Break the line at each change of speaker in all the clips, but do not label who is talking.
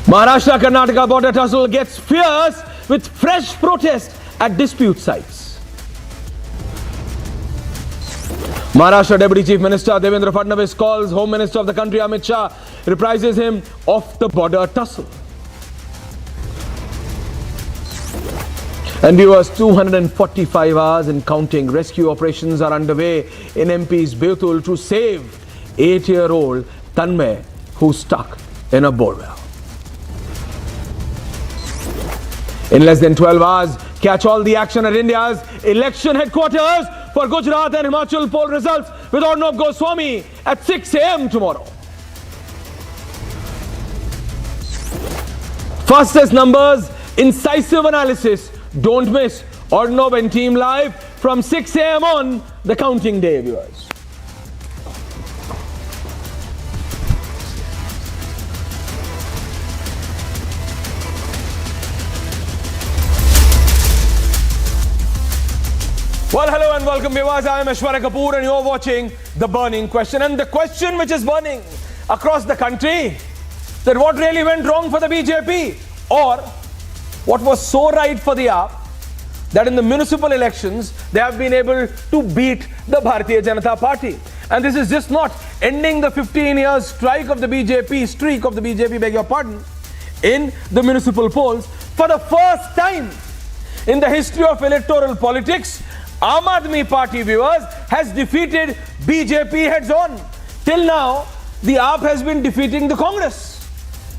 Maharashtra Karnataka border tussle gets fierce with fresh protests at dispute sites. Maharashtra Deputy Chief Minister Devendra Fadnavis calls Home Minister of the country Amit Shah, reprises him of the border tussle. And viewers, 245 hours and counting rescue operations are underway in MP's Betul to save 8-year-old Tanmay, who's stuck in a borewell. In less than 12 hours, catch all the action at India's election headquarters for Gujarat and Himachal poll results with Arnab Goswami at 6 a.m. tomorrow. Fastest numbers, incisive analysis. Don't miss Arnab and team live from 6 a.m. on the counting day, viewers. Well, hello and welcome, viewers. I am Aishwarya Kapoor and you're watching The Burning Question. And the question which is burning across the country, that what really went wrong for the BJP, or what was so right for the AAP that in the municipal elections they have been able to beat the Bharatiya Janata Party. And this is just not ending the 15-year streak of the BJP, beg your pardon, in the municipal polls. For the first time in the history of electoral politics, Aam Aadmi Party, viewers, has defeated BJP heads on. Till now, the AAP has been defeating the Congress.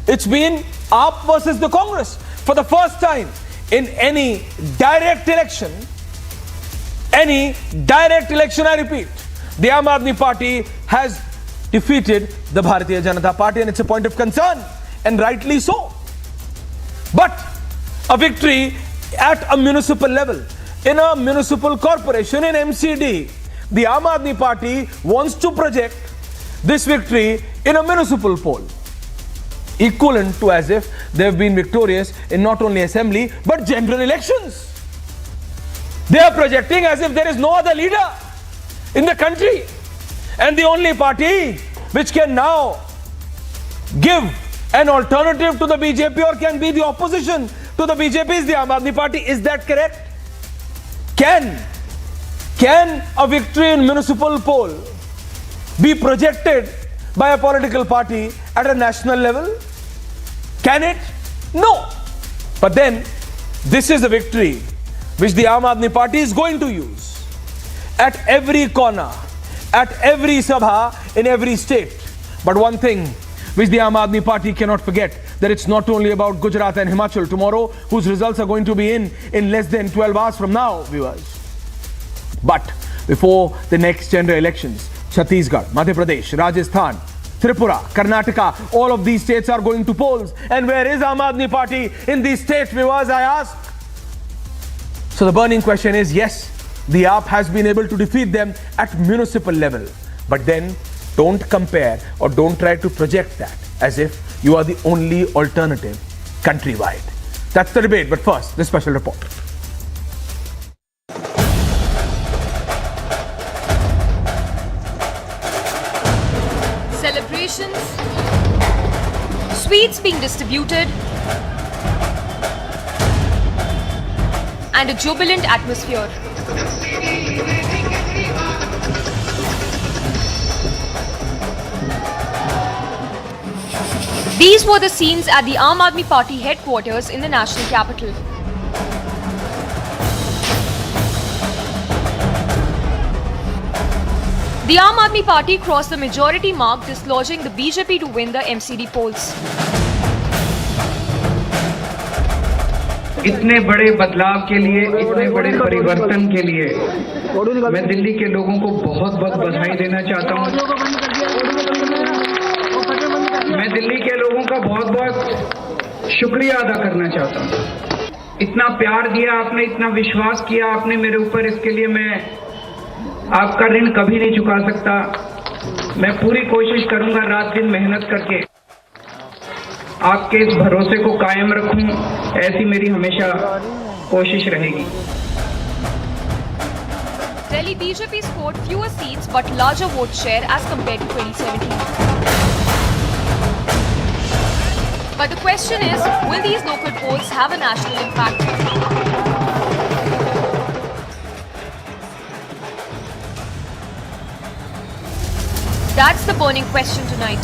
It's been AAP versus the Congress. For the first time in any direct election, I repeat, the Aam Aadmi Party has defeated the Bharatiya Janata Party, and it's a point of concern, and rightly so. But a victory at a municipal level, in a municipal corporation, in MCD, the Aam Aadmi Party wants to project this victory in a municipal poll, equivalent to as if they have been victorious in not only assembly but general elections. They are projecting as if there is no other leader in the country, and the only party which can now give an alternative to the BJP or can be the opposition to the BJP is the Aam Aadmi Party. Is that correct? Can a victory in municipal poll be projected by a political party at a national level? Can it? No. But then, this is a victory which the Aam Aadmi Party is going to use at every corner, at every sabha, in every state. But one thing which the Aam Aadmi Party cannot forget, that it's not only about Gujarat and Himachal tomorrow, whose results are going to be in less than 12 hours from now, viewers. But before the next general elections, Chhattisgarh, Madhya Pradesh, Rajasthan, Tripura, Karnataka, all of these states are going to polls. And where is Aam Aadmi Party in these states, viewers, I ask? So the burning question is, yes, the AAP has been able to defeat them at municipal level. But then don't compare or don't try to project that as if you are the only alternative countrywide. That's the debate. But first, this special report.
Celebrations, sweets being distributed, and a jubilant atmosphere. These were the scenes at the Aam Aadmi Party headquarters in the national capital. The Aam Aadmi Party crossed the majority mark, dislodging the BJP to win the MCD polls.
इतने बड़े बदलाव के लिए, इतने बड़े परिवर्तन के लिए मैं दिल्ली के लोगों को बहुत बहुत बधाई देना चाहता हूं। मैं दिल्ली के लोगों का बहुत बहुत शुक्रिया अदा करना चाहता हूं। इतना प्यार दिया आपने, इतना विश्वास किया आपने मेरे ऊपर, इसके लिए मैं आपका ऋण कभी नहीं चुका सकता। मैं पूरी कोशिश करूंगा रात दिन मेहनत करके आपके इस भरोसे को कायम रखूं, ऐसी मेरी हमेशा कोशिश रहेगी।
Delhi BJP scored fewer seats but larger vote share as compared to 2017. But the question question is, will these local polls have a national impact? That's the burning question tonight.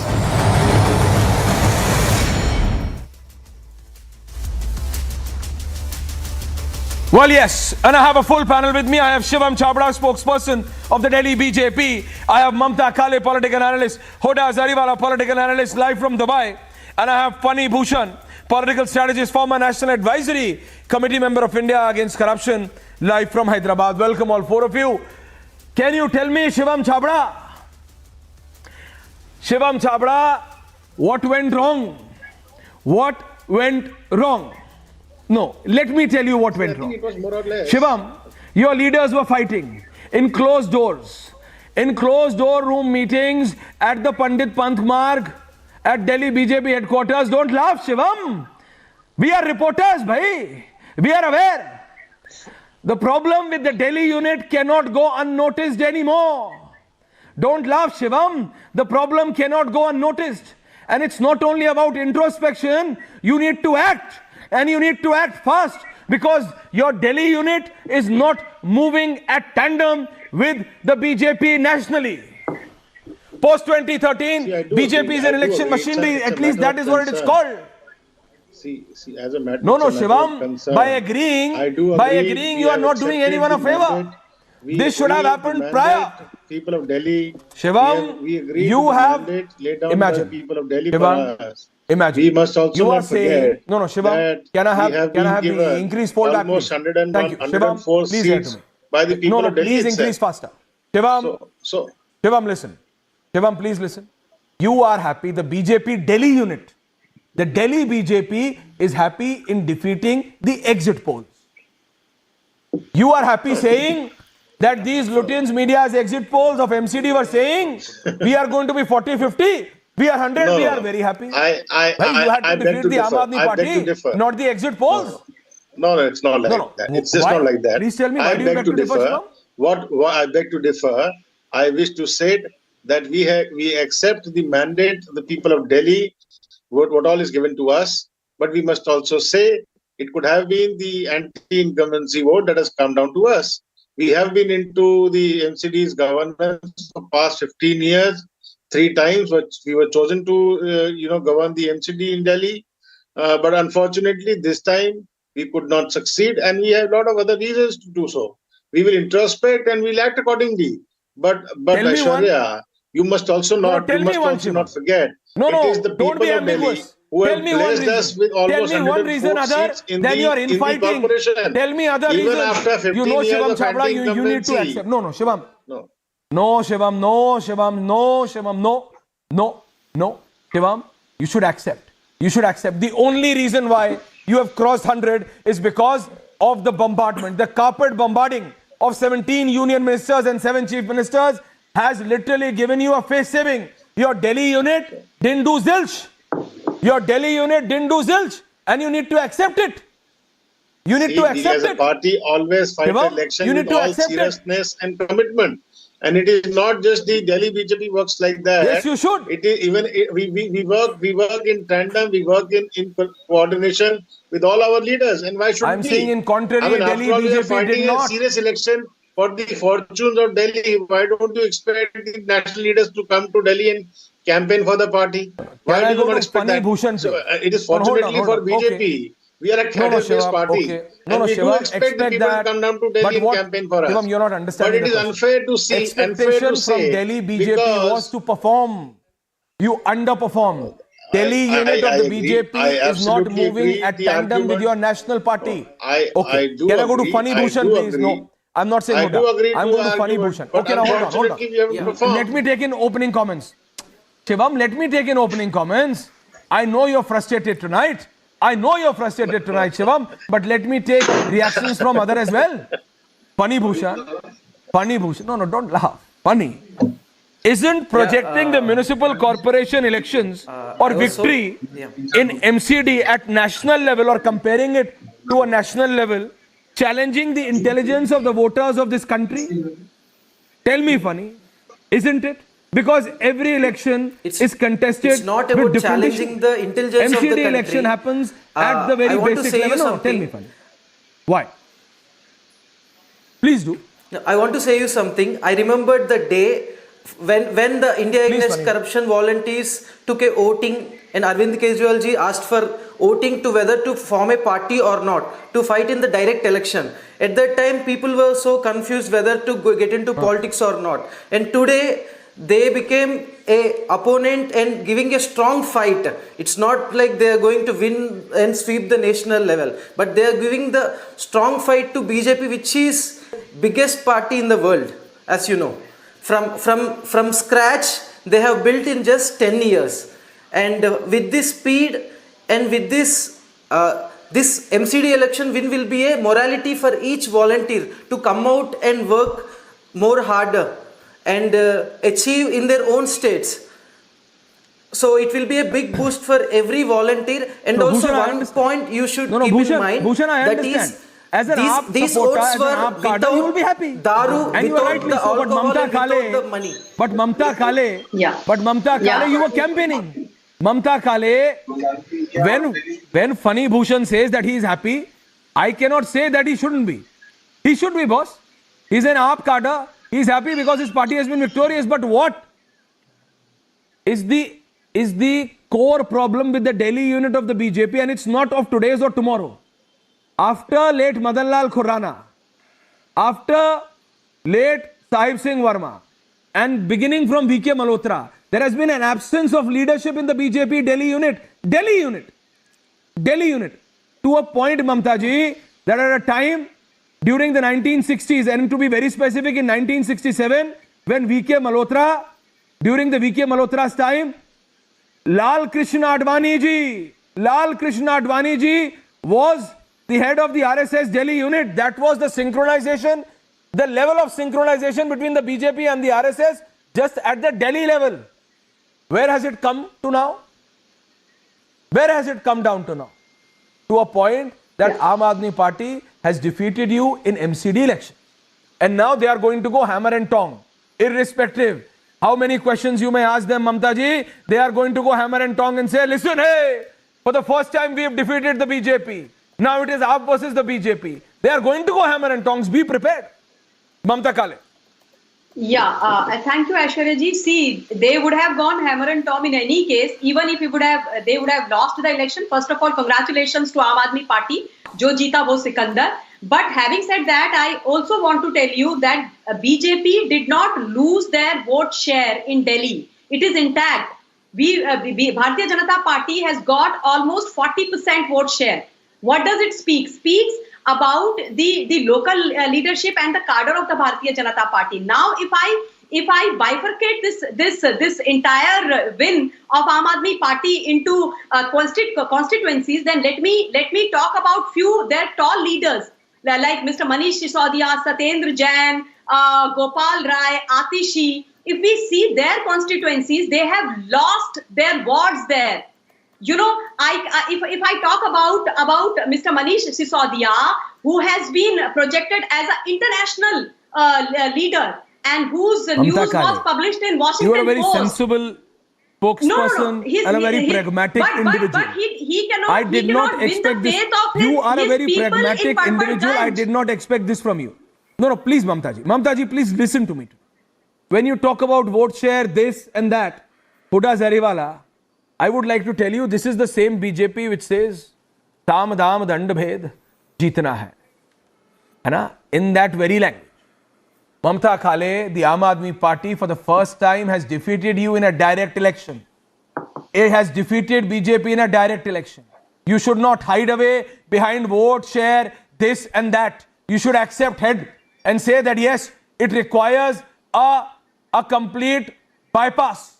Well, yes, and I have a full panel with me. I have Shivam Chhabra, spokesperson of the Delhi BJP. I have Mamta Kale, political analyst, Hoda Zariwala, political analyst, live from Dubai. And I have Pani Bhushan, political strategist, former National Advisory Committee member of India Against Corruption, live from Hyderabad. Welcome all four of you. Can you tell me, Shivam Chhabra, what went wrong? What went wrong? No, let me tell you what went wrong.
It was more or less.
Shivam, your leaders were fighting in closed doors, in closed door room meetings at the Pandit Panth Marg at Delhi BJP headquarters. Don't laugh, Shivam. We are reporters, bhai. We are aware. The problem with the Delhi unit cannot go unnoticed anymore. Don't laugh, Shivam. The problem cannot go unnoticed. And it's not only about introspection. You need to act. And you need to act fast, because your Delhi unit is not moving at tandem with the BJP nationally. Post 2013, BJP is an election machinery. At least that is what it is called.
See, as a matter
No,
it's a matter
Shivam,
of concern.
by agreeing, you are not doing anyone a favor. This should have happened prior.
People of Delhi,
Shivam,
we agreed
you
to the
have,
mandate laid down by
imagine,
the people of Delhi
Shivam,
for us.
imagine,
We must also
you are
not
saying,
forget
no, Shivam, can I have the increased fold back,
almost
please?
101,
Thank you.
104
Shivam, please hear
seats
to me.
by the people
No,
of Delhi
please
itself.
increase faster. Shivam, Shivam, listen. Shivam, please listen. You are happy, the BJP Delhi unit, the Delhi BJP is happy in defeating the exit polls. You are happy saying that these Lutyens media's exit polls of MCD were saying we are going to be 40-50, we are 100,
No,
we are very happy.
I
You had to
beg
defeat the Aam
differ.
Aadmi
I beg to
Party,
differ.
not the exit polls.
No, it's not like
No.
that. It's just
Why?
not like that.
Please tell me, why
I
do you beg to differ, Shivam?
What I beg to differ, I wish to say that we accept the mandate of the people of Delhi, what all is given to us, but we must also say it could have been the anti-incumbency vote that has come down to us. We have been into the MCD's governance for past 15 years, 3 times, which we were chosen to govern the MCD in Delhi. But unfortunately, this time we could not succeed, and we have a lot of other reasons to do so. We will introspect and we'll act accordingly. But Aishwarya, you must also not forget.
No,
it is the people
don't be
of Delhi
ambiguous.
who
Tell
have
me one
blessed
reason.
us with almost
Tell me one reason
104
other
seats in
than you are
the
infighting.
corporation.
Tell me other
Even
reason.
after 15
You know,
years
Shivam
of
Chhabra, you need to
anti-incumbency.
accept. No, Shivam.
No.
No, Shivam, no, Shivam, no, Shivam, no. Shivam, you should accept. You should accept. The only reason why you have crossed 100 is because of the bombardment. The carpet bombarding of 17 union ministers and 7 chief ministers has literally given you a face saving. Your Delhi unit didn't do zilch. Your Delhi unit didn't do zilch. And you need to accept it. You need to accept
it. As a party, always fight
Shivam,
election
you need
with
to
all
accept
seriousness and commitment. And it is not just the Delhi BJP works like that.
Yes, you should.
It is we work in tandem. We work in coordination with all our leaders. And why should we?
I'm saying in contrary, Delhi
after all, we are
BJP
fighting
did not.
a serious election for the fortunes of Delhi. Why don't you expect the national leaders to come to Delhi and campaign for the party? Why do you not expect that?
Bhushan,
So, it is fortunately for BJP.
Okay.
We are a cadre-based party.
Okay.
And we do expect the people to come down to Delhi and campaign for us.
Shivam, you're not understanding.
But it is unfair to see.
Expectation from Delhi BJP was to perform. You underperformed. Delhi unit of the BJP is not moving at tandem with your national party. Okay. Can I go to Pani Bhushan, please? No. I'm not saying Huda. I'm going to Pani Bhushan. Okay, now hold on. Let me take in opening comments. Shivam, let me take in opening comments. I know you're frustrated tonight. Shivam, but let me take reactions from other as well. Pani Bhushan. No, don't laugh. Pani. Isn't projecting the municipal corporation elections or victory in MCD at national level or comparing it to a national level challenging the intelligence of the voters of this country? Tell me, Pani. Isn't it? Because every election is contested.
It's not about challenging the intelligence of the country.
MCD election happens at the very basic level. No, tell me, Fanny. Why? Please do.
I want to say you something. I remembered the day when the India Against Corruption volunteers took a voting and Arvind Kejriwal ji asked for voting to whether to form a party or not to fight in the direct election. At that time, people were so confused whether to get into politics or not. And today, they became a opponent and giving a strong fight. It's not like they are going to win and sweep the national level, but they are giving the strong fight to BJP, which is biggest party in the world, as you know. From scratch, they have built in just 10 years. And with this speed and with this this MCD election win will be a morality for each volunteer to come out and work more harder and achieve in their own states. So it will be a big boost for every volunteer. And also one point you should keep in mind, that is,
as an AAP
these
supporter,
votes
as an
were
AAP cadre, you will be happy.
Daru,
and you are rightly so, but Mamta Kale, you were campaigning. Mamta Kale, when Funny Bhushan says that he is happy, I cannot say that he shouldn't be. He should be, boss. He's an AAP cadre. He is happy because his party has been victorious. But what is the core problem with the Delhi unit of the BJP? And it's not of today's or tomorrow. After late Madan Lal Khurrana, after late Sahib Singh Verma, and beginning from VK Malhotra, there has been an absence of leadership in the BJP Delhi unit. Delhi unit. To a point, Mamta ji, that at a time during the 1960s, and to be very specific, in 1967, when VK Malhotra, during the VK Malhotra's time, Lal Krishna Advani ji was the head of the RSS Delhi unit. That was the synchronization, the level of synchronization between the BJP and the RSS just at the Delhi level. Where has it come to now? Where has it come down to now? To a point that Aam Aadmi Party has defeated you in MCD election. And now they are going to go hammer and tong. Irrespective how many questions you may ask them, Mamta ji, they are going to go hammer and tong and say, listen, hey, for the first time we have defeated the BJP. Now it is AAP versus the BJP. They are going to go hammer and tongs. Be prepared. Mamta Kale.
Yeah, thank you, Aishwarya ji. See, they would have gone hammer and tong in any case, even if they would have lost the election. First of all, congratulations to Aam Aadmi Party, jo jeeta wo Sikandar. But having said that, I also want to tell you that BJP did not lose their vote share in Delhi. It is intact. Bharatiya Janata Party has got almost 40% vote share. What does it speak? Speaks about the local leadership and the cadre of the Bharatiya Janata Party. Now, if I bifurcate this entire win of Aam Aadmi Party into constituencies, then let me talk about few their tall leaders like Mr. Manish Sisodia, Satyendra Jain, Gopal Rai, Atishi. If we see their constituencies, they have lost their wards there. You know, if I talk about Mr. Manish Sisodia, who has been projected as an international leader and whose news was published in Washington Post.
You are a very sensible spokesperson and a very pragmatic individual.
But he cannot.
I did not expect this. You are a very pragmatic individual. I did not expect this from you. No, please, Mamta ji. Mamta ji, please listen to me. When you talk about vote share, this and that, Huda Zariwala, I would like to tell you, this is the same BJP which says, Tam Dam Dand Bhed, Jeetna hai. Hai? In that very language. Mamta Kale, the Aam Aadmi Party, for the first time has defeated you in a direct election. It has defeated BJP in a direct election. You should not hide away behind vote share, this and that. You should accept head and say that yes, it requires a complete bypass.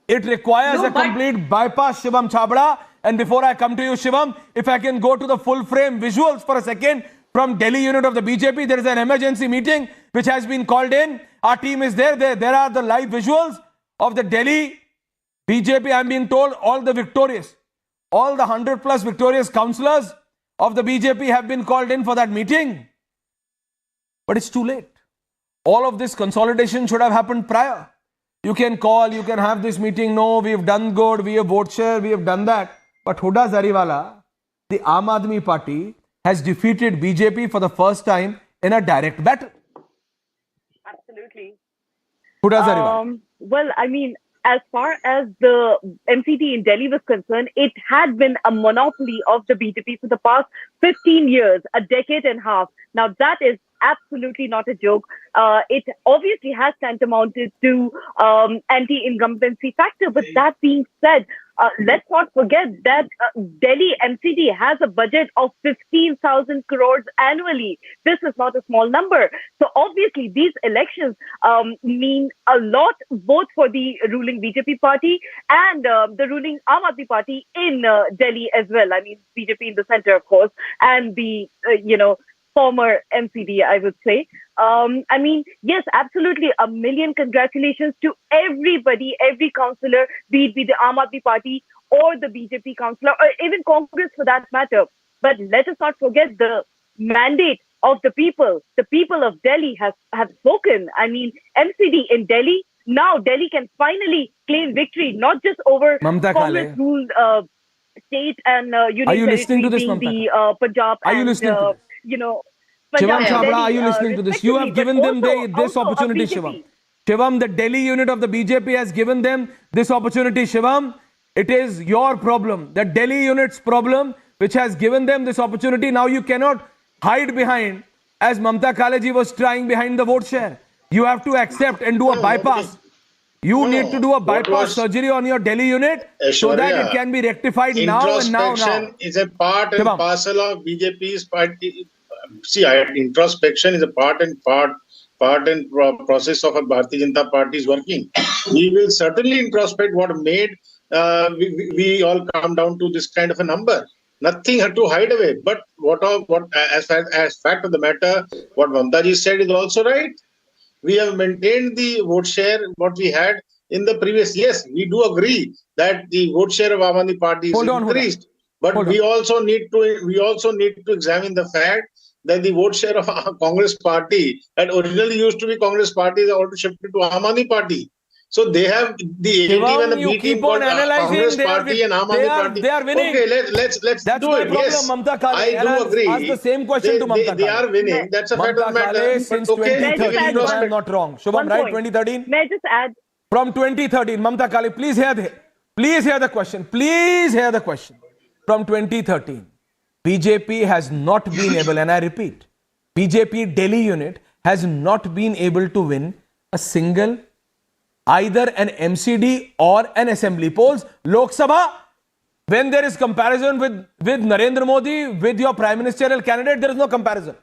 It requires a complete bypass, Shivam Chabra. And before I come to you, Shivam, if I can go to the full frame visuals for a second from Delhi unit of the BJP, there is an emergency meeting which has been called in. Our team is there. There are the live visuals of the Delhi BJP. I'm being told all the victorious, all the 100 plus victorious councillors of the BJP have been called in for that meeting. But it's too late. All of this consolidation should have happened prior. you can call, you can have this meeting. No, we have done good, we have vote share, we have done that. But Huda Zariwala, the Aam Aadmi Party, has defeated BJP for the first time in a direct battle.
Absolutely.
Huda Zariwala.
Well, I mean, as far as the MCD in Delhi was concerned, it had been a monopoly of the BJP for the past 15 years, a decade and a half. Now, that is absolutely not a joke. It obviously has tantamounted to anti-incumbency factor. But that being said, let's not forget that Delhi MCD has a budget of 15,000 crores annually. This is not a small number. So obviously these elections mean a lot both for the ruling BJP party and the ruling Aam Aadmi Party in Delhi as well. I mean, BJP in the center, of course, and the, former MCD, I would say. I mean, yes, absolutely. A million congratulations to everybody, every councillor, be it the Aam Aadmi Party or the BJP councillor, or even Congress for that matter. But let us not forget the mandate of the people. The people of Delhi have spoken. I mean, MCD in Delhi, now Delhi can finally claim victory, not just over Congress-ruled state and union
are you listening to this,
the Punjab
are you listening to this? Shivam Chhabra, are you listening to this? You have given them this opportunity, Shivam. Shivam, the Delhi unit of the BJP has given them this opportunity, Shivam. It is your problem, the Delhi unit's problem, which has given them this opportunity. Now you cannot hide behind, as Mamta Kaleji was trying behind the vote share. You have to accept and do a bypass. You need to do a bypass surgery on your Delhi unit so that it can be rectified now and now.
Introspection is a part and parcel of BJP's party. See, introspection is a part and process of a Bharatiya Janata Party's working. We will certainly introspect what made we all come down to this kind of a number. Nothing had to hide away. But as fact of the matter, what Mamtaji said is also right. We have maintained the vote share what we had in the previous. Yes, we do agree that the vote share of Aam Aadmi Party is increased. But we also need to examine the fact that the vote share of Congress Party that originally used to be Congress Party is also shifted to Aam Aadmi Party. So they have the A team and the B team called Congress Party and Aam Aadmi Party.
They are winning.
Okay, let's
That's
do it. Yes,
I
do agree.
Ask the same question to Mamta Kale.
They are winning. That's a fact of the matter.
Since 2013, I am not wrong. Shubham, right? 2013.
May I just add?
From 2013, Mamta Kale, please hear the question. Please hear the question. From 2013, BJP has not been able, and I repeat, BJP Delhi unit has not been able to win a single, either an MCD or an assembly polls. Lok Sabha, when there is comparison with Narendra Modi, with your prime ministerial candidate, there is no comparison.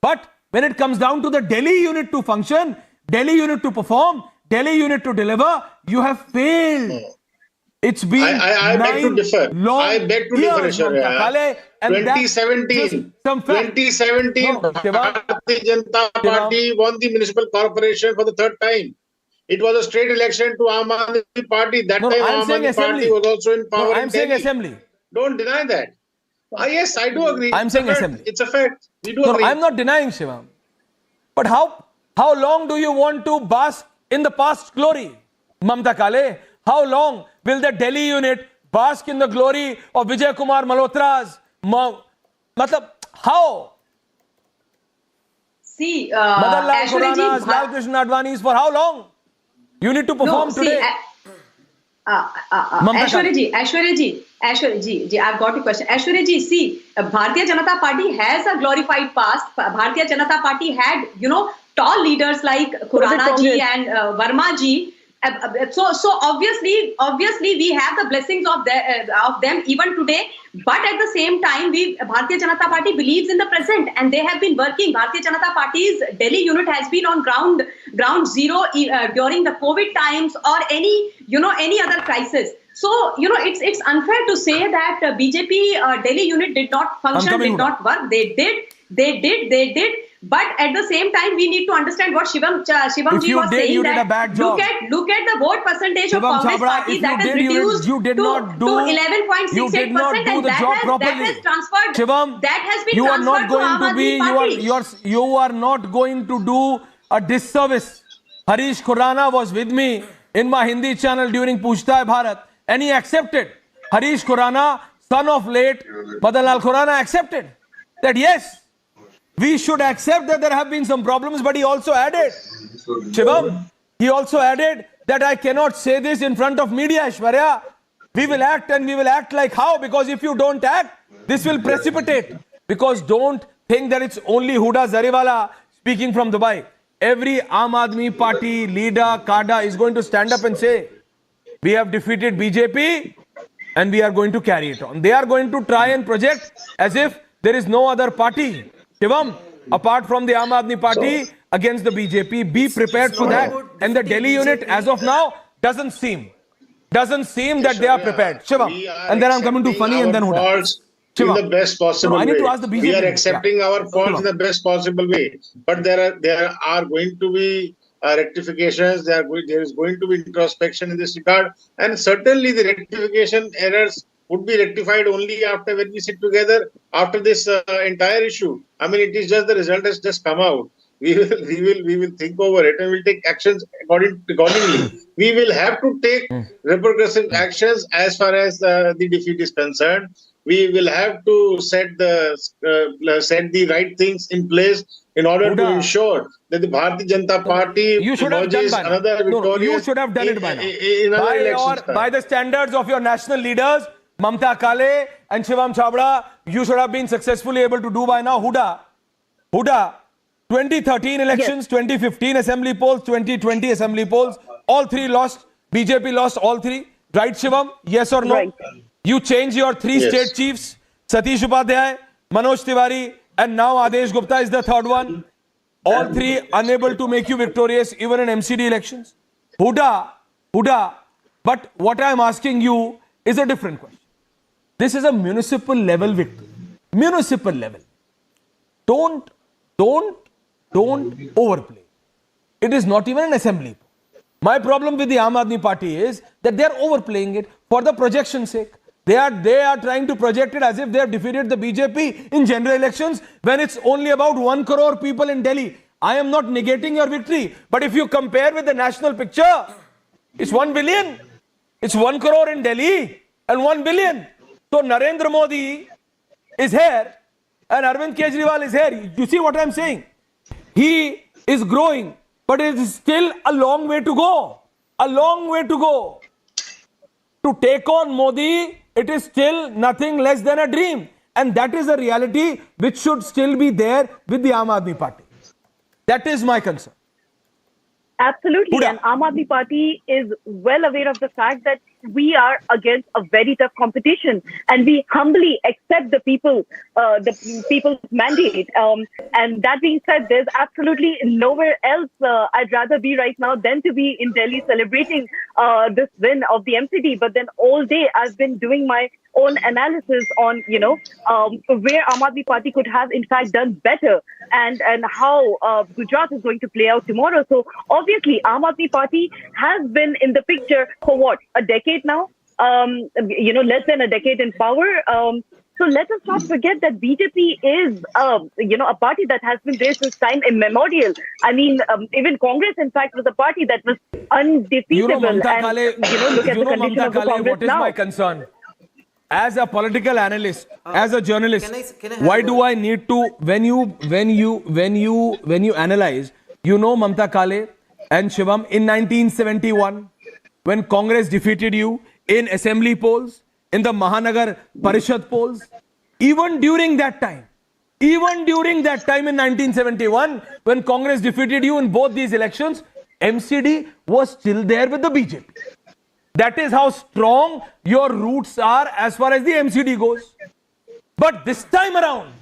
But when it comes down to the Delhi unit to function, Delhi unit to perform, Delhi unit to deliver, you have failed. It's been
I beg to differ. I beg to differ,
Kale,
2017, Bharatiya Janata Party won the municipal corporation for the third time. It was a straight election to Aam Aadmi Party. That time Aam Aadmi Party was also in power.
I'm saying assembly.
Don't deny that. Yes, I do agree.
I'm saying assembly.
It's a fact. We do agree.
I'm not denying, Shivam. But how long do you want to bask in the past glory, Mamta Kale? How long will the Delhi unit bask in the glory of Vijay Kumar Malhotra's? How?
See,
Madan Lal Khurana's, Lal Krishna Advani's, for how long? You need to perform today.
Aishwarya ji, I've got a question. Aishwarya ji, see, Bharatiya Janata Party has a glorified past. Bharatiya Janata Party had, tall leaders like Khurana ji and Verma ji. So obviously we have the blessings of them even today. But at the same time, Bharatiya Janata Party believes in the present, and they have been working. Bharatiya Janata Party's Delhi unit has been on ground zero during the COVID times or any other crisis. So it's unfair to say that BJP Delhi unit did not function, did not work. They did. But at the same time, we need to understand what Shivam ji was saying, that look at the vote percentage of Congress Party that has reduced to 11.68%, and that has transferred.
Shivam,
that has been transferred to Aam Aadmi Party.
You are not going to do a disservice. Harish Khurana was with me in my Hindi channel during Puchta Hai Bharat, and he accepted. Harish Khurana, son of late Madan Lal Khurana, accepted that yes, we should accept that there have been some problems, but he also added, Shivam, he also added that I cannot say this in front of media, Aishwarya. We will act, and we will act like how? Because if you don't act, this will precipitate. Because don't think that it's only Huda Zariwala speaking from Dubai. Every Aam Aadmi Party leader, cadre is going to stand up and say, we have defeated BJP and we are going to carry it on. They are going to try and project as if there is no other party, Shivam, apart from the Aam Aadmi Party against the BJP. Be prepared for that. And the Delhi unit as of now doesn't seem that they are prepared. Shivam. And then I'm coming to Funny and then Huda.
In the best possible
I need
way.
to ask the BJP.
We are accepting our faults in the best possible way. But there are going to be rectifications. There is going to be introspection in this regard. And certainly the rectification errors would be rectified only after when we sit together after this entire issue. I mean, it is just the result has just come out. We will think over it and we'll take actions accordingly. We will have to take repercussive actions as far as the defeat is concerned. We will have to set the right things in place in order to ensure that the Bharatiya Janata Party emerges another victorious.
You should have done it by now. By the standards of your national leaders, Mamta Kale and Shivam Chabra, you should have been successfully able to do by now. Huda, 2013 elections, 2015 assembly polls, 2020 assembly polls, all three lost. BJP lost all three. Right, Shivam? Yes or no?
Right.
You change your three state chiefs, Satish Upadhyay, Manoj Tiwari, and now Adesh Gupta is the third one. All three unable to make you victorious even in MCD elections. Huda, but what I am asking you is a different question. This is a municipal level victory. Municipal level. Don't overplay. It is not even an assembly. My problem with the Aam Aadmi Party is that they are overplaying it for the projection's sake. They are trying to project it as if they have defeated the BJP in general elections when it's only about 1 crore people in Delhi. I am not negating your victory. But if you compare with the national picture, it's 1 billion. It's 1 crore in Delhi and 1 billion. So Narendra Modi is here and Arvind Kejriwal is here. You see what I'm saying? He is growing, but it is still a long way to go. A long way to go. To take on Modi, it is still nothing less than a dream. And that is a reality which should still be there with the Aam Aadmi Party. That is my concern.
Absolutely.
Huda.
And Aam Aadmi Party is well aware of the fact that we are against a very tough competition, and we humbly accept the people's mandate. And that being said, there's absolutely nowhere else I'd rather be right now than to be in Delhi celebrating this win of the MCD. But then all day I've been doing my own analysis on, where Aam Aadmi Party could have in fact done better, and how Gujarat is going to play out tomorrow. So obviously Aam Aadmi Party has been in the picture for what, a decade now, less than a decade in power. So let us not forget that BJP is, a party that has been there since time immemorial. I mean, even Congress, in fact, was a party that was undefeatable. Look at the condition of the Congress
what is
now.
my concern? As a political analyst, as a journalist, why do I need to, when you analyze, Mamta Kale and Shivam, in 1971, when Congress defeated you in assembly polls, in the Mahanagar Parishad polls, even during that time in 1971, when Congress defeated you in both these elections, MCD was still there with the BJP. That is how strong your roots are as far as the MCD goes. But this time around,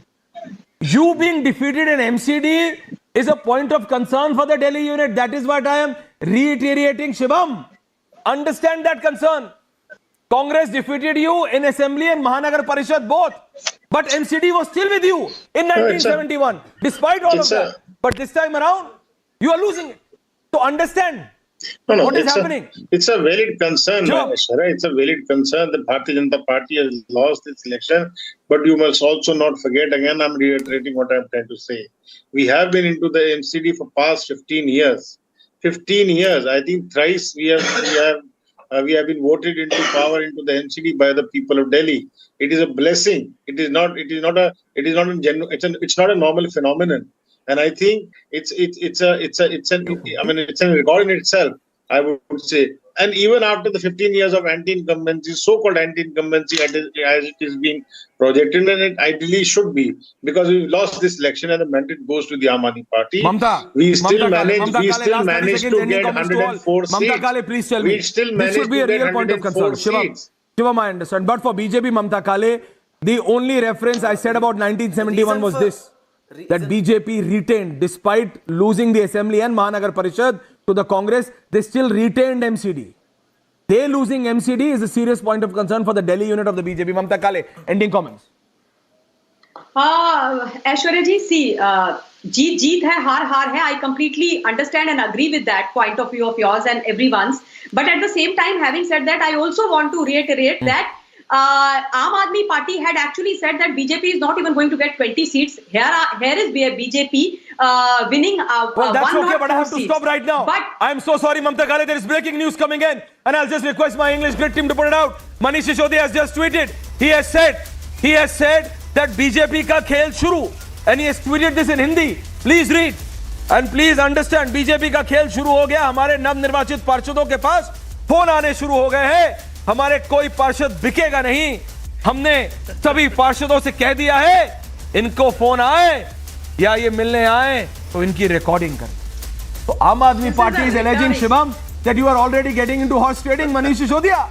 you being defeated in MCD is a point of concern for the Delhi unit. That is what I am reiterating, Shivam. Understand that concern. Congress defeated you in Assembly and Mahanagar Parishad both. But MCD was still with you in 1971, despite all of that. But this time around, you are losing it. So understand what is happening.
It's a valid concern, Shara. It's a valid concern. The Bharatiya Janata Party has lost its election. But you must also not forget, again, I'm reiterating what I'm trying to say. We have been into the MCD for past 15 years. 15 years. I think thrice we have been voted into power into the MCD by the people of Delhi. It is a blessing. It is not a normal phenomenon. And I think it's a record in itself, I would say. And even after the 15 years of anti-incumbency, so-called anti-incumbency as it is being projected, and it ideally should be, because we lost this election and the mandate goes to the Aam Aadmi Party. We still managed to get 104 seats.
Mamta Kale, please tell me.
We still
This
managed
should be a
to get
real point of concern.
104 seats.
Shivam, I understand. But for BJP, Mamta Kale, the only reference I said about 1971 was this. That BJP retained, despite losing the Assembly and Mahanagar Parishad to the Congress, they still retained MCD. They losing MCD is a serious point of concern for the Delhi unit of the BJP. Mamta Kale, ending comments.
Aishwarya ji, see, jeet hai, har hai. I completely understand and agree with that point of view of yours and everyone's. But at the same time, having said that, I also want to reiterate that Aam Aadmi Party had actually said that BJP is not even going to get 20 seats. Here is BJP winning
well, that's okay, but I have to
seats.
stop right now.
But
I'm so sorry, Mamta Kale. There is breaking news coming in, and I'll just request my English grid team to put it out. Manish Sisodia has just tweeted. He has said that BJP ka khel shuru, and he has tweeted this in Hindi. Please read and please understand. BJP का खेल शुरू हो गया. हमारे नवनिर्वाचित पार्षदों के पास phone आने शुरू हो गए हैं. हमारे कोई पार्षद बिकेगा नहीं. हमने सभी पार्षदों से कह दिया है, इनको फोन आए या ये मिलने आए तो इनकी रिकॉर्डिंग करें. तो आम आदमी party is alleging, Shivam, that you are already getting into horse trading. Manish Sisodia.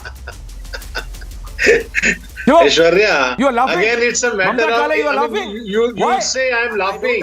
Aishwarya,
you are laughing.
Again, it's a matter
Mamta Kale,
of.
you are laughing.
You say I'm laughing,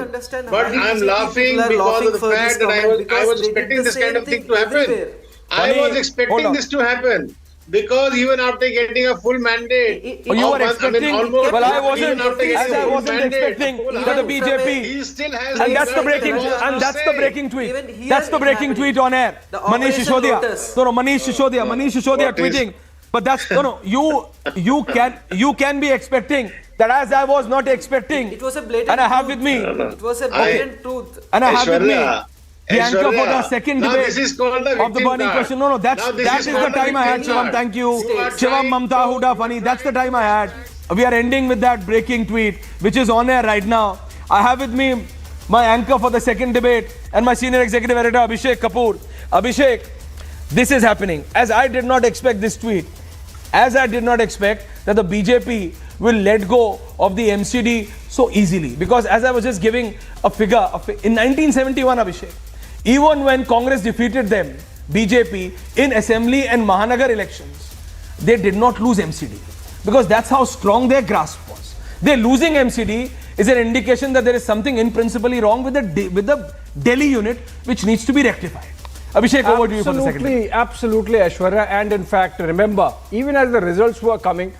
but I'm laughing because of the fact that I was expecting this kind of thing to happen. I was expecting this to happen. Because even after getting a full mandate,
you were expecting. Well, I wasn't. As I wasn't expecting that the BJP.
He still has.
And that's the breaking. And that's the breaking tweet. That's the breaking tweet on air. Manish Sisodia. No, Manish Sisodia tweeting. But that's no. You can be expecting that, as I was not expecting.
It was a blatant.
And I have with me.
It was a blatant truth.
And I have with me the anchor for the second debate
this is called the
of the burning question. No, that is the time I had, Shivam. Thank you. Shivam, Mamta, Huda, Funny. That's the time I had. We are ending with that breaking tweet, which is on air right now. I have with me my anchor for the second debate and my senior executive editor, Abhishek Kapoor. Abhishek, this is happening. As I did not expect this tweet, as I did not expect that the BJP will let go of the MCD so easily. Because as I was just giving a figure, in 1971, Abhishek, even when Congress defeated them, BJP, in Assembly and Mahanagar elections, they did not lose MCD. Because that's how strong their grasp was. They're losing MCD is an indication that there is something in principally wrong with the Delhi unit, which needs to be rectified. Abhishek, over to you for the second debate.
Absolutely, Aishwarya. And in fact, remember, even as the results were coming,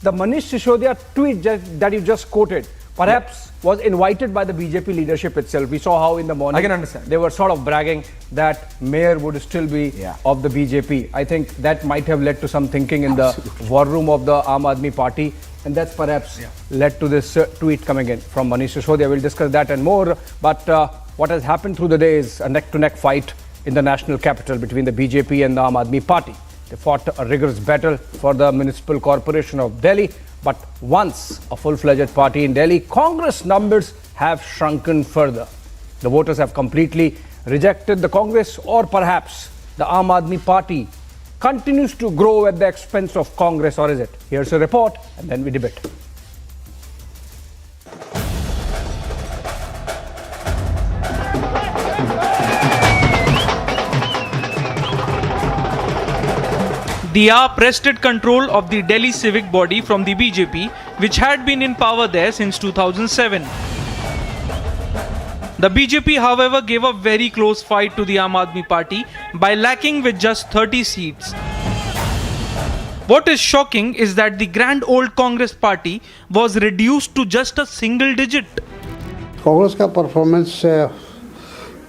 the Manish Sisodia tweet that you just quoted perhaps was invited by the BJP leadership itself. We saw how in the morning
I can understand.
They were sort of bragging that mayor would still be of the BJP. I think that might have led to some thinking in the war room of the Aam Aadmi Party, and that's perhaps led to this tweet coming in from Manish Sisodia. We'll discuss that and more. But what has happened through the day is a neck-to-neck fight in the national capital between the BJP and the Aam Aadmi Party. They fought a rigorous battle for the Municipal Corporation of Delhi. But once a full-fledged party in Delhi, Congress numbers have shrunken further. The voters have completely rejected the Congress, or perhaps the Aam Aadmi Party continues to grow at the expense of Congress, or is it? Here's a report and then we debate.
The AAP wrested control of the Delhi civic body from the BJP, which had been in power there since 2007. The BJP, however, gave a very close fight to the Aam Aadmi Party by lacking with just 30 seats. What is shocking is that the grand old Congress party was reduced to just a single digit.
Congress का performance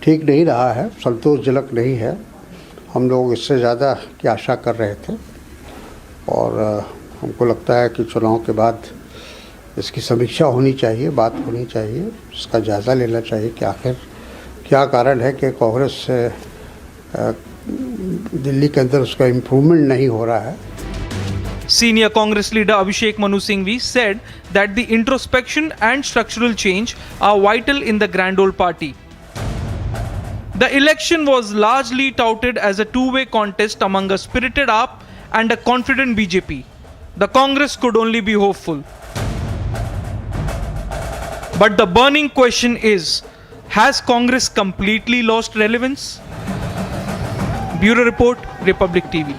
ठीक नहीं रहा है, संतोषजनक नहीं है. हम लोग इससे ज़्यादा की आशा कर रहे थे और हमको लगता है कि चुनाव के बाद इसकी समीक्षा होनी चाहिए, बात होनी चाहिए, इसका जायज़ा लेना चाहिए कि आखिर क्या कारण है कि कांग्रेस दिल्ली के अंदर उसका इम्प्रूवमेंट नहीं हो रहा है.
Senior Congress leader Abhishek Manu Singhvi said that the introspection and structural change are vital in the grand old party. The election was largely touted as a two-way contest among a spirited AAP and a confident BJP. The Congress could only be hopeful. But the burning question is, has Congress completely lost relevance? Bureau Report, Republic TV.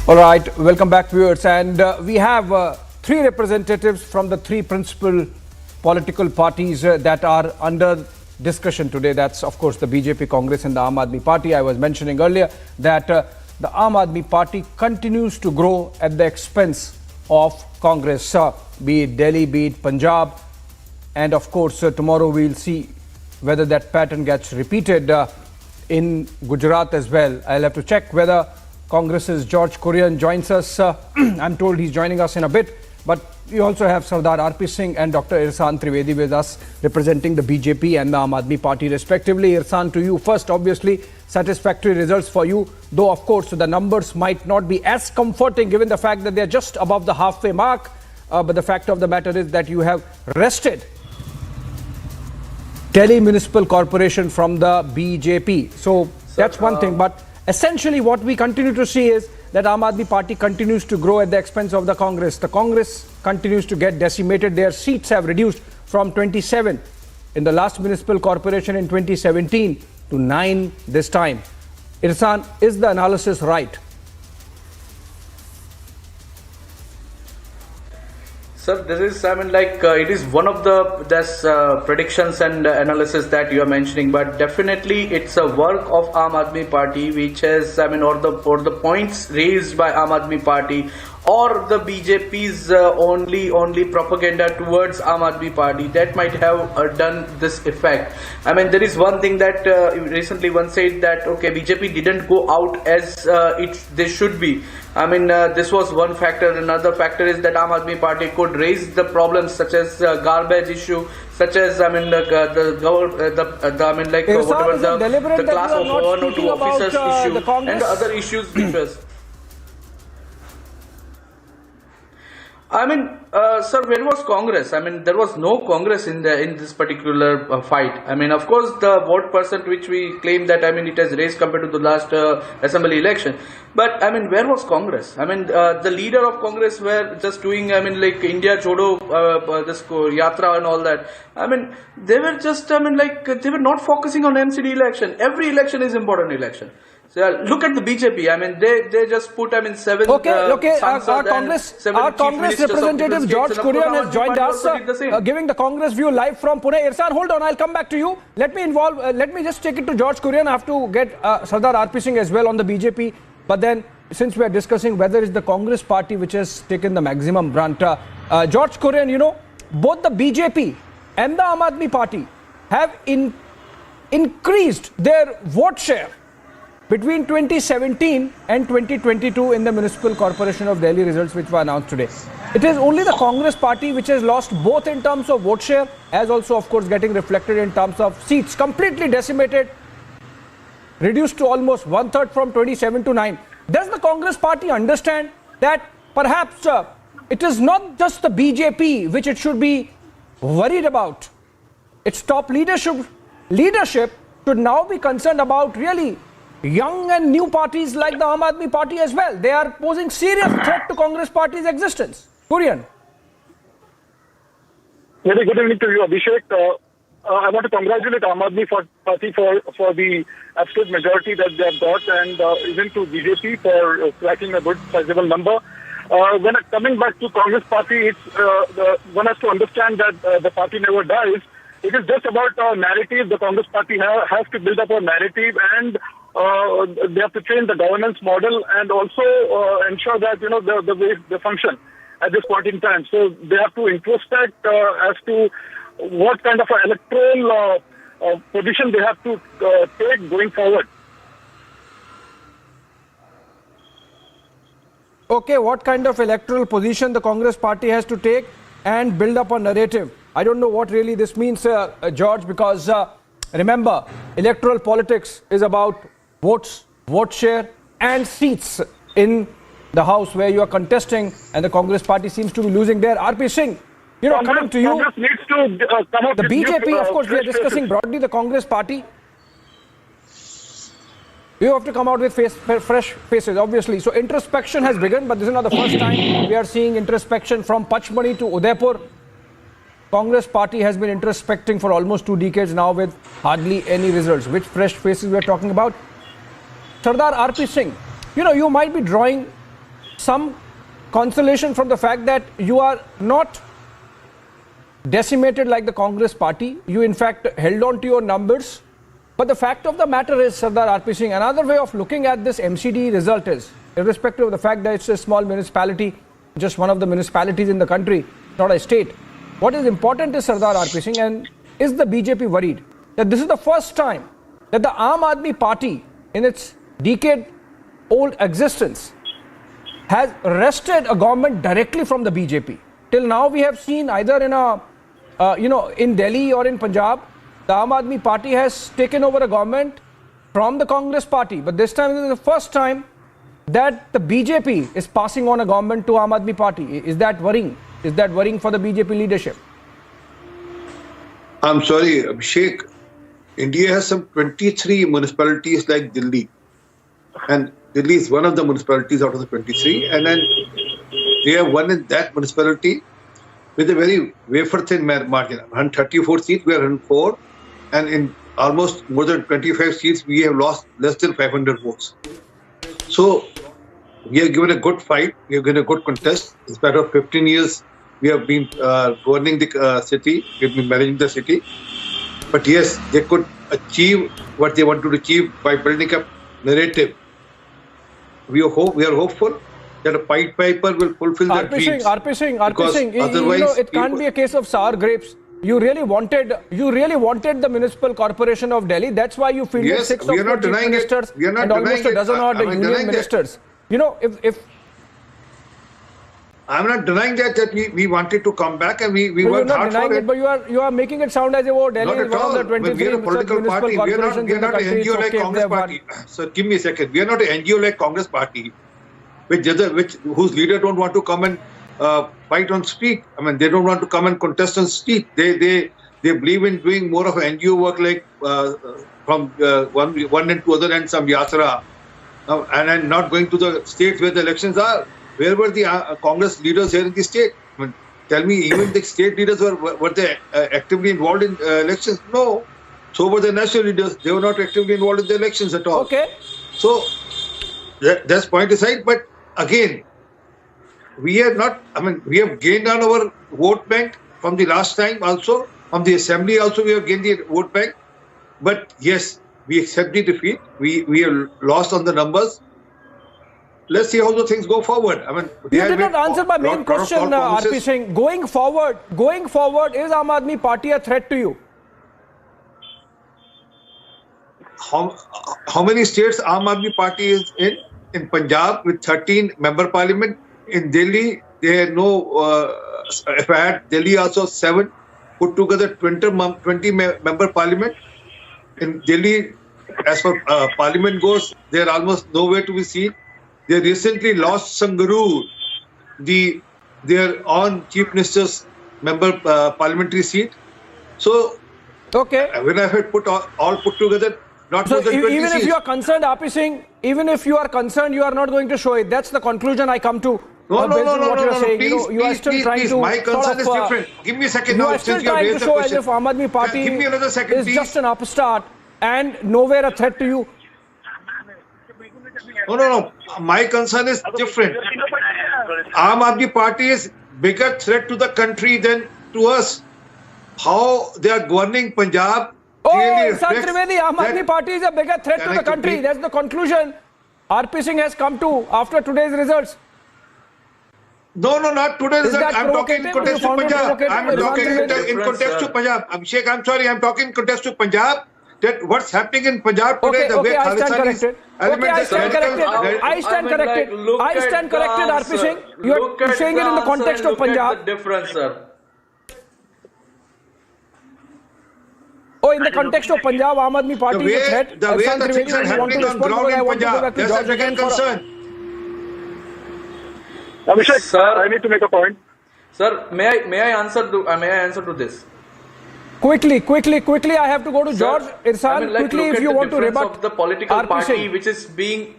All right, welcome back, viewers. And we have three representatives from the three principal political parties that are under discussion today. That's, of course, the BJP, Congress and the Aam Aadmi Party. I was mentioning earlier that the Aam Aadmi Party continues to grow at the expense of Congress, be it Delhi, be it Punjab. And, of course, tomorrow we'll see whether that pattern gets repeated in Gujarat as well. I'll have to check whether Congress's George Kurian joins us. I'm told he's joining us in a bit. But we also have Sardar R.P. Singh and Dr. Irsan Trivedi with us, representing the BJP and the Aam Aadmi Party respectively. Irsan, to you first, obviously satisfactory results for you, though of course the numbers might not be as comforting given the fact that they're just above the halfway mark. But the fact of the matter is that you have wrested Delhi Municipal Corporation from the BJP. So that's one thing. But essentially what we continue to see is that Aam Aadmi Party continues to grow at the expense of the Congress. The Congress continues to get decimated. Their seats have reduced from 27 in the last municipal corporation in 2017 to 9 this time. Irsan, is the analysis right?
Sir, this is, it is one of the predictions and analysis that you are mentioning, but definitely it's a work of Aam Aadmi Party, which has, or the points raised by Aam Aadmi Party or the BJP's only propaganda towards Aam Aadmi Party that might have done this effect. There is one thing that recently one said that, okay, BJP didn't go out as they should be. This was one factor. Another factor is that Aam Aadmi Party could raise the problems such as garbage issue, such as the class of 1 or 2 officers issue and the other issues which was. Sir, where was Congress? There was no Congress in this particular fight. Of course, the vote percent which we claim that, it has raised compared to the last assembly election. But, where was Congress? The leader of Congress were just doing, India Chodo, this Yatra and all that. They were just, they were not focusing on MCD election. Every election is important election. So look at the BJP. They just put 7.
Okay. Our Congress representative George Kurian has joined us, giving the Congress view live from Pune. Irsan, hold on. I'll come back to you. Let me just take it to George Kurian. I have to get Sardar R.P. Singh as well on the BJP. But then, since we are discussing whether it's the Congress party which has taken the maximum brunt, George Kurian, both the BJP and the Aam Aadmi Party have increased their vote share between 2017 and 2022 in the Municipal Corporation of Delhi results which were announced today. It is only the Congress party which has lost both in terms of vote share as also, of course, getting reflected in terms of seats. Completely decimated, reduced to almost 1/3 from 27 to 9. Does the Congress party understand that perhaps it is not just the BJP which it should be worried about? Its top leadership should now be concerned about really young and new parties like the Aam Aadmi Party as well. They are posing serious threat to Congress party's existence. Kurian.
Very good evening to you, Abhishek. I want to congratulate Aam Aadmi Party for the absolute majority that they have got, and even to BJP for cracking a good sizable number. When coming back to Congress party, one has to understand that the party never dies. It is just about a narrative. The Congress party has to build up a narrative, and they have to change the governance model and also ensure that the way they function at this point in time. So they have to introspect as to what kind of an electoral position they have to take going forward.
Okay, what kind of electoral position the Congress party has to take and build up a narrative? I don't know what really this means, George, because remember, electoral politics is about votes, vote share and seats in the House where you are contesting, and the Congress party seems to be losing there. RP Singh, coming to you,
Congress needs to come up
the
with
BJP, of course, we are
fresh
discussing
faces.
broadly the Congress party. You have to come out with fresh faces, obviously. So introspection has begun, but this is not the first time we are seeing introspection from Pachmani to Udaipur. Congress party has been introspecting for almost 2 decades now with hardly any results. Which fresh faces we are talking about? Sardar RP Singh, you might be drawing some consolation from the fact that you are not decimated like the Congress party. You in fact held on to your numbers. But the fact of the matter is, Sardar RP Singh, another way of looking at this MCD result is, irrespective of the fact that it's a small municipality, just one of the municipalities in the country, not a state. What is important is, Sardar RP Singh, and is the BJP worried that this is the first time that the Aam Aadmi Party, in its decade-old existence, has wrested a government directly from the BJP. Till now, we have seen either in Delhi or in Punjab, the Aam Aadmi Party has taken over a government from the Congress party. But this time, this is the first time that the BJP is passing on a government to Aam Aadmi Party. Is that worrying? Is that worrying for the BJP leadership?
I'm sorry, Abhishek. India has some 23 municipalities like Delhi. And Delhi is one of the municipalities out of the 23. And then we have one in that municipality with a very wafer-thin margin. 134 seats, we are 104. And in almost more than 25 seats, we have lost less than 500 votes. So we have given a good fight. We have given a good contest. In spite of 15 years, we have been governing the city. We have been managing the city. But yes, they could achieve what they want to achieve by building up narrative. We are hopeful that a Pied Piper will fulfill their dreams.
RP Singh, it can't be a case of sour grapes. You really wanted the municipal corporation of Delhi. That's why you fielded 6 of your chief ministers and almost a dozen odd union ministers. If
I'm not denying that we wanted to come back and we worked hard for it.
But you are making it sound as if Delhi is one of the 23
we are a political party. We are not an NGO like Congress party. So give me a second. We are not an NGO like Congress party, whose leader don't want to come and fight on street. I mean, they don't want to come and contest on street. They believe in doing more of an NGO work, like from one end to other end, some yatra, and not going to the states where the elections are. Where were the Congress leaders here in the state? I mean, tell me, even the state leaders were they actively involved in elections? No. So were the national leaders. They were not actively involved in the elections at all.
Okay.
So that's point aside. But again, we are not. I mean, we have gained on our vote bank from the last time also. From the assembly also, we have gained the vote bank. But yes, we accept the defeat. We have lost on the numbers. Let's see how the things go forward. I mean,
you did not answer my main question, RP Singh. Going forward, is Aam Aadmi Party a threat to you?
How many states Aam Aadmi Party is in? In Punjab with 13 member parliament. In Delhi, they had no. If I had Delhi also 7, put together 20 member parliament. In Delhi, as far parliament goes, they are almost nowhere to be seen. They recently lost Sangarur, their own chief minister's member parliamentary seat. So,
okay,
when I had all put together, not more than 20
even
seats.
If you are concerned, RP Singh, even if you are concerned, you are not going to show it. That's the conclusion I come to.
No.
Please, you are still trying to.
My concern is different. Give me a second.
You are still trying to show as if Aam Aadmi Party
give me another second,
is just an upstart and nowhere a threat to you.
No. My concern is different. Aam Aadmi Party is bigger threat to the country than to us. How they are governing Punjab.
Insan Trivedi, Aam Aadmi Party is a bigger threat to the country. That's the conclusion RP Singh has come to after today's results.
No, not today's result. I'm talking in context to Punjab. I'm talking in context to Punjab. Abhishek, I'm sorry. I'm talking in context to Punjab. that what's happening in Punjab today,
Okay,
the way
okay, I stand
Khalistan is
corrected. Okay, I stand corrected. I stand corrected. I stand corrected, RP Singh. You are saying it in the context of Punjab.
The difference, sir.
Oh, in the context of Punjab, Aam Aadmi Party is a threat.
The way
Hassan
the things
Trivedi,
are
you want to
happening on
respond,
ground
because I
in
want to go
Punjab,
back to
that's a
George
bigger
again for
concern.
Abhishek,
Sir,
I need to make a point.
Sir, may I answer to this?
Quickly, I have to go to George. Irsan,
I mean, like,
quickly,
look
if
at
you
the
want to
difference
rebut
of the political
RP
party
Singh.
which is being.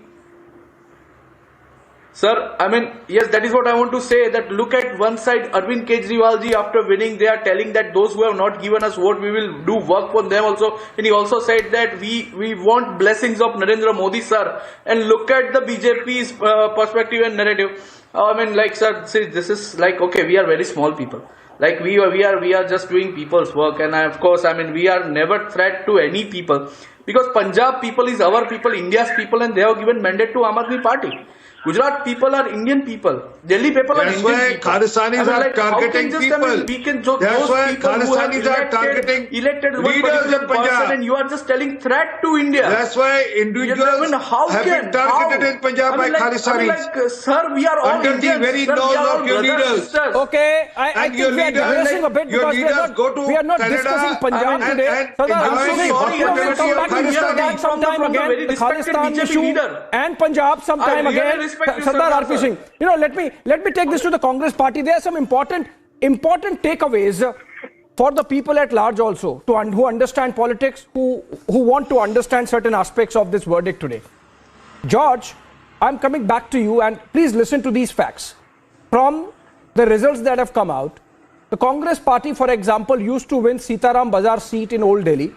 Sir, I mean, yes, that is what I want to say, that look at one side, Arvind Kejriwal ji, after winning, they are telling that those who have not given us vote, we will do work for them also. And he also said that we want blessings of Narendra Modi, sir. And look at the BJP's perspective and narrative. I mean, like, sir, see, this is like, okay, we are very small people. Like, we are just doing people's work. And of course, I mean, we are never threat to any people. Because Punjab people is our people, India's people, and they have given mandate to Aam Aadmi Party. Gujarat people are Indian people. Delhi people are Indian people.
That's why Khalistanis are targeting people. That's why Khalistanis are targeting
elected
leaders in Punjab.
And you are just telling threat to India.
That's why individuals have been targeted in Punjab by Khalistanis.
Sir, we are all
under
Indians.
the very
Sir,
nose
we are all
of your
brothers,
leaders.
sisters.
Okay, I think we are digressing a bit because we are not discussing Punjab today. We'll come back to discuss that sometime again. The Khalistan issue and Punjab sometime again. Sardar RP Singh, let me take this to the Congress party. There are some important takeaways for the people at large also, who understand politics, who want to understand certain aspects of this verdict today. George, I'm coming back to you, and please listen to these facts. From the results that have come out, the Congress party, for example, used to win Sitaram Bazar seat in Old Delhi.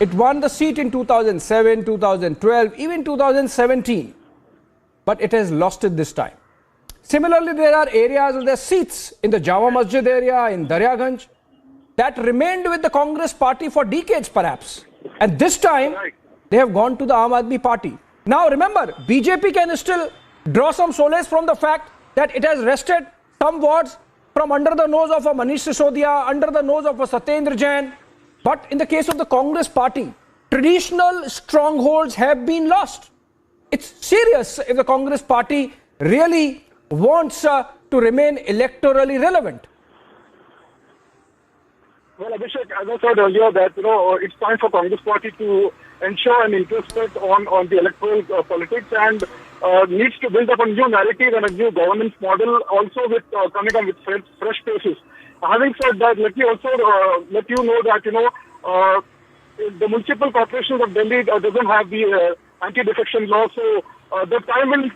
It won the seat in 2007, 2012, even 2017. But it has lost it this time. Similarly, there are areas, there are seats in the Jama Masjid area, in Daryaganj, that remained with the Congress party for decades perhaps. And this time, they have gone to the Aam Aadmi Party. Now remember, BJP can still draw some solace from the fact that it has wrested some wards from under the nose of a Manish Sisodia, under the nose of a Satyendra Jain. But in the case of the Congress party, traditional strongholds have been lost. It's serious if the Congress party really wants to remain electorally relevant.
Well, Abhishek, as I said earlier, that it's time for Congress party to ensure an introspect on the electoral politics and needs to build up a new narrative and a new governance model, also with coming up with fresh faces. Having said that, let me also let you know that the municipal corporations of Delhi doesn't have the anti-defection law, so the time will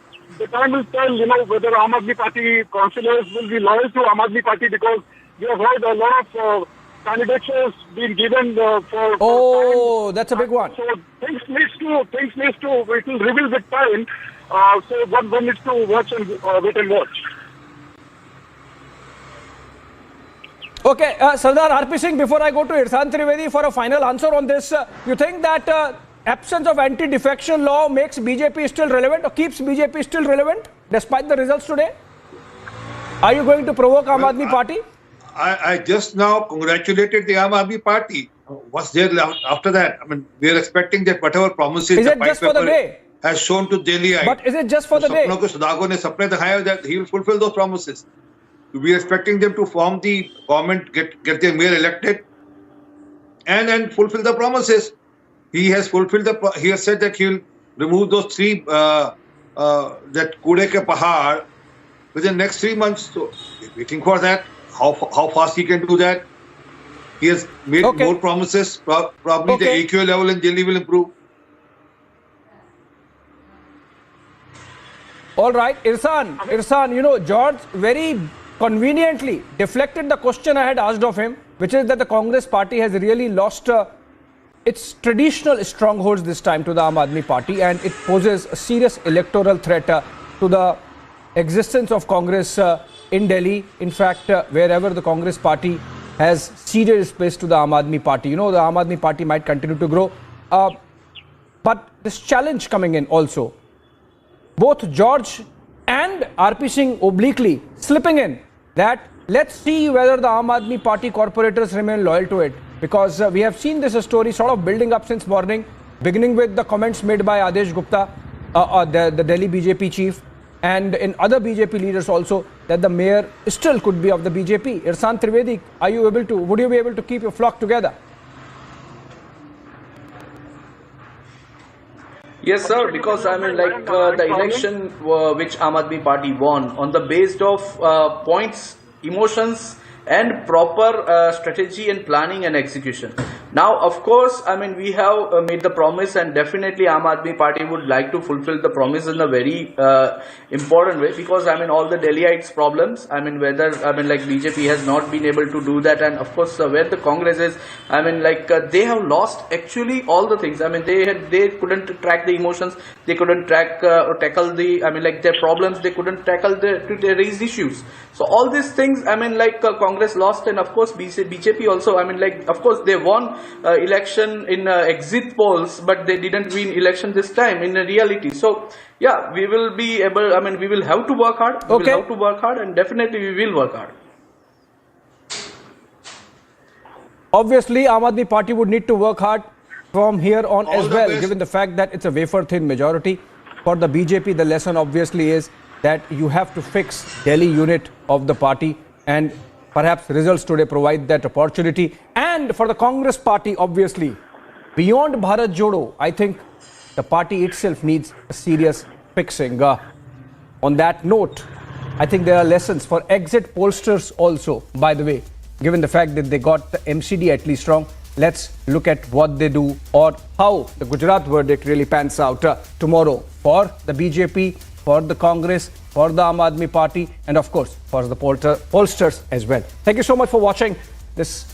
tell, whether Aam Aadmi Party councillors will be loyal to Aam Aadmi Party, because we have heard a lot of candidatures being given for.
Oh, that's a big one.
So things needs to it will reveal with time. So one needs to watch and wait and watch.
Okay, Sardar RP Singh, before I go to Irsan Trivedi for a final answer on this, you think that absence of anti-defection law makes BJP still relevant or keeps BJP still relevant despite the results today? Are you going to provoke Aam Aadmi Party?
I just now congratulated the Aam Aadmi Party. What's there after that? I mean, we are expecting that whatever promises
is
the
it
white
just for the
paper
day?
Has shown to Delhi.
But is it just for the day?
That he will fulfill those promises. We are expecting them to form the government, get their mayor elected, and then fulfill the promises. He has fulfilled he has said that he will remove those three that Kude ke Pahar within the next 3 months. So we're waiting for that. How fast he can do that? He has made more promises. Probably the AQA level in Delhi will improve.
All right, Irsan, George very conveniently deflected the question I had asked of him, which is that the Congress party has really lost its traditional strongholds this time to the Aam Aadmi Party, and it poses a serious electoral threat to the existence of Congress in Delhi. In fact, wherever the Congress party has ceded its place to the Aam Aadmi Party, the Aam Aadmi Party might continue to grow. But this challenge coming in also, both George and RP Singh obliquely slipping in, that let's see whether the Aam Aadmi Party corporators remain loyal to it. Because we have seen this story sort of building up since morning, beginning with the comments made by Adesh Gupta, the Delhi BJP chief, and in other BJP leaders also, that the mayor still could be of the BJP. Irsan Trivedi, would you be able to keep your flock together?
Yes, sir, because I mean, like the election which Aam Aadmi Party won on the basis of points, emotions, and proper strategy and planning and execution. Now, of course, I mean, we have made the promise, and definitely Aam Aadmi Party would like to fulfill the promise in a very important way, because I mean, all the Delhiites problems, I mean, whether, I mean, like BJP has not been able to do that, and of course, where the Congress is, I mean, like they have lost actually all the things. I mean, they couldn't track the emotions, they couldn't track or tackle the, I mean, like their problems, they couldn't tackle to raise issues. So all these things, I mean, like Congress lost, and of course BJP also, I mean, like, of course they won election in exit polls, but they didn't win election this time in reality. So yeah, we will be able, I mean, we will have to work hard. We will have to work hard, and definitely we will work hard.
Obviously, Aam Aadmi Party would need to work hard from here on as well, given the fact that it's a wafer-thin majority. For the BJP, the lesson obviously is that you have to fix Delhi unit of the party, and perhaps results today provide that opportunity. And for the Congress party, obviously, beyond Bharat Jodo, I think the party itself needs a serious fixing. On that note, I think there are lessons for exit pollsters also, by the way, given the fact that they got the MCD at least wrong. Let's look at what they do, or how the Gujarat verdict really pans out tomorrow for the BJP, for the Congress, for the Aam Aadmi Party, and of course for the pollsters as well. Thank you so much for watching this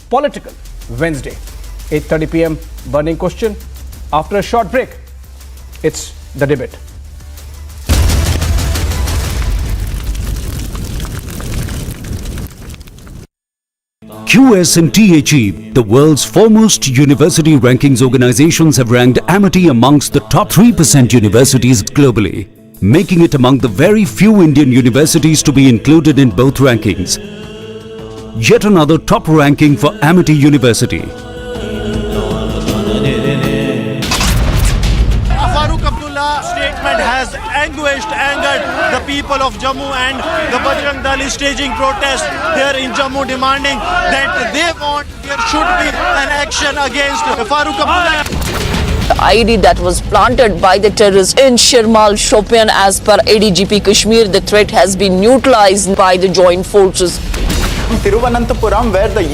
political Wednesday, 8:30 p.m. burning question. After a short break, it's the debate.
QS and THE, the world's foremost university rankings organizations, have ranked Amity amongst the top 3% universities globally, making it among the very few Indian universities to be included in both rankings. Yet another top ranking for Amity University.
Statement has angered the people of Jammu, and the Bajrang Dal is staging protest here in Jammu, demanding that they want there should be an action against Farooq Abdullah.
The IED that was planted by the terrorists in Shirmal Shopian, as per ADGP Kashmir, the threat has been neutralized by the joint forces.
Thiruvananthapuram, where the